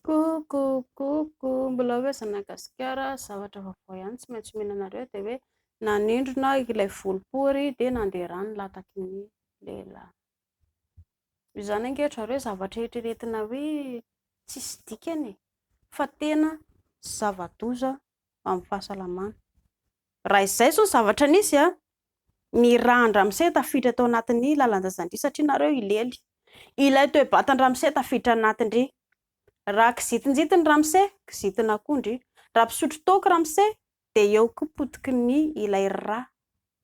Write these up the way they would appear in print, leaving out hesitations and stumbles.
Koko, mbola hoe Zanagasikara zavatra vaovao ihany tsy maintsy mihinanareo dia hoe nanindrona ilay volopory dia nandeha rano lataky ny lehilahy. Izany angetra hoe zavatra eritreretina hoe tsisy dikany fa tena zava-doza amin'ny fahasalamana. Raha izay zao zavatra nisy ny rahan-dramose tafiditra tao anatin'ny lalan-drazan-dry satria nareo ilely. Ilay toe-batan-dramose tafiditra anatindry. Raha kizitinjity ny ramose, kizitina koa ndry. Raha mpisotro toaka ramose dia eo koa potiky ny ilay rà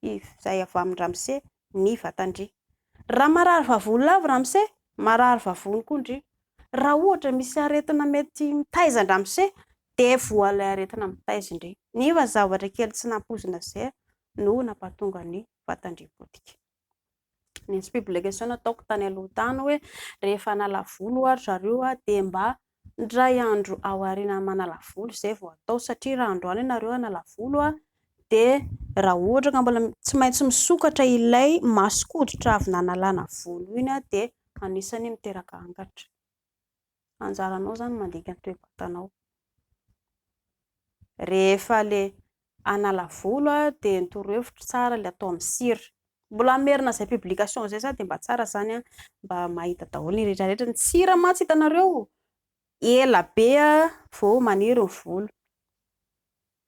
izay avy amin'ny ramose ny vatandry. Raha marary vavony lava ramose, marary vavony koa ndry. Raha ohatra misy aretina mety mitaiza an-dramose dia voalay aretina mitaiza indray. Nefa zavatra kely tsy nampoizina izay no nampahatonga ny vatandry potika. Ny explication nataoko tany aloha tany hoe rehefa hanala volo ary zareo dia mba ndray andro ao aorian'ny manala volo izay vao atao satria raha androany ianareo hanala volo dia raha ohatra ka mbola tsy maintsy misokatra ilay masoko-koditra avy nanalana volo iny dia anisany miteraka angatra. Anjaranao zany mandika ny toe-batanao. Rehefa ilay hanala volo dia ny torohevitra tsara ilay atao amin'ny sira. Mbola merina izay publication izay dia mba tsara zany mba mahita daholo ny rehetrarehetra. Ny sira mantsy hitanareo ela be vao maniry ny volo.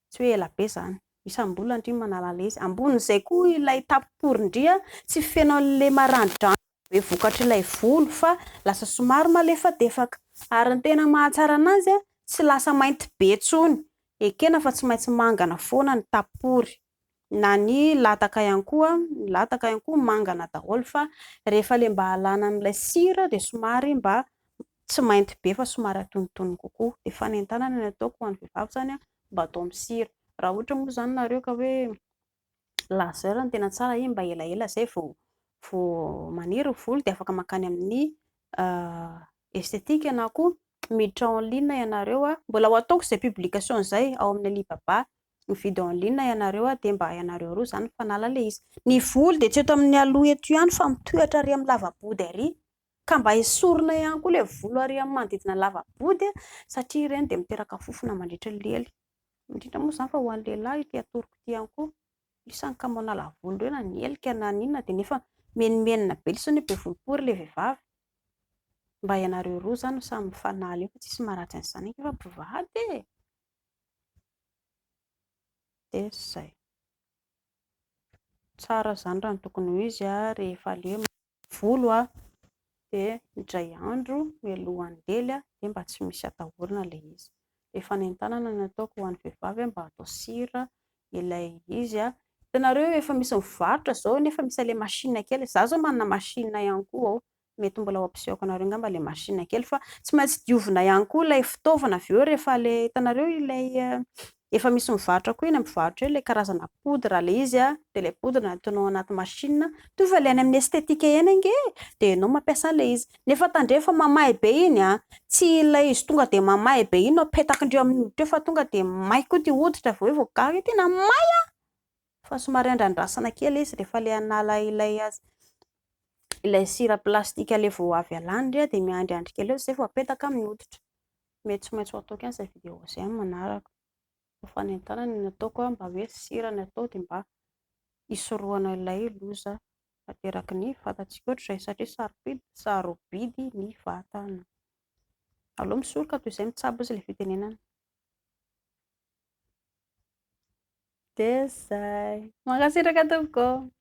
Tsy hoe ela be izany. Isam-bola ndry manala izy. Ambonin'izay koa ilay tapoporindry tsy feno an'ilay maranidranitra be vokatra ilay volo fa lasa somary malefadefaka. Ary ny tena mahatsara anazy tsy lasa mainty be intsony. Ekena fa tsy maintsy mangana foana ny tapory. Na ny lataka ihany koa mangana daholo fa rehefa ilay mba halana an'ilay sira dia somary mba tsy mainty be fa somary atonontonony kokoa. Dia fanentanana ny ataoko ho an'ny vehivavy zany mba atao amin'ny sira. Raha ohatra moa zany nareo ka hoe laser no tena tsara iny mba elaela izay vao maniry ny volo dia afaka makany amin'ny estetika na koa miditra en ligne ianareo. Mbola ho ataoko izay publication izay ao amin'ny Alibaba. Mividy en ligne ianareo dia mba ianareo roa zany fanala ilay izy. Ny volo dia tsy eto amin'ny aloha eto ihany fa mitohatra ary amin'ny lavabody ary. Ka mba esorina ihany koa ilay volo ary amin'ny manodidina lavabody satria ireny dia miteraka fofona mandritra ny lely. Indrindra moa izany fa ho an'ny lehilahy ity atoroko ity ihany koa. Isany ka manala volo ireo na ny helika na n'inona dia nefa menimenina be lisony be volopory ilay vehivavy. Mba ianareo roa zany samy mifanaly eo fa tsisy maharatsy an'izany efa mpivady e. Dia izay. Tsara zany raha ny tokony ho izy rehefa ilay volo dia indray andro mialohan'ny ela dia mba tsy misy atahorana ilay izy. Dia fanentanana ny ataoko ho an'ny vehivavy mba atao sira ilay izy. Hitanareo efa misy mivarotra izao nefa misy ilay machine kely. Izaho zao manana machine ihany koa ao. Mety mbola ho ampisehoako anareo angamba ilay machine kely fa tsy maintsy diovina ihany koa ilay fitaovana avy eo rehefa ilay hitanareo ilay efa misy mivarotra koa eny amin'ny mpivarotra eo ilay karazana poudre ilay izy dia ilay poudre ataonao anaty machine toy fa ilay any amin'ny estetika eny ange dia ianao mampiasa ilay izy. Nefa tandrefa mamahy be iny tsy ilay izy tonga dia mamahy be iny no apetakindreo amin'ny hoditra eo fa tonga dia may koa ty hoditra vao hoe voagaga tena may fa somary andrandrasana kely izy rehefa ilay hanala ilay sira plastika ilay vao avy alany dia miandriandry kely eo izay vao apetaka amin'ny hoditra. Mety tsy maintsy ho ataoko ihany izay vidéo izay amin'ny manaraka. Fanentanana ny ataoko mba hoe sira ny atao dia mba hisorohana ilay loza ateraky ny vatantsika ohatr'izay satria sarobidy ny vatana. Aleo misoroka toy izay mitsabo izy ilay fitenenana. Dia izay. Mankasitraka tompoko.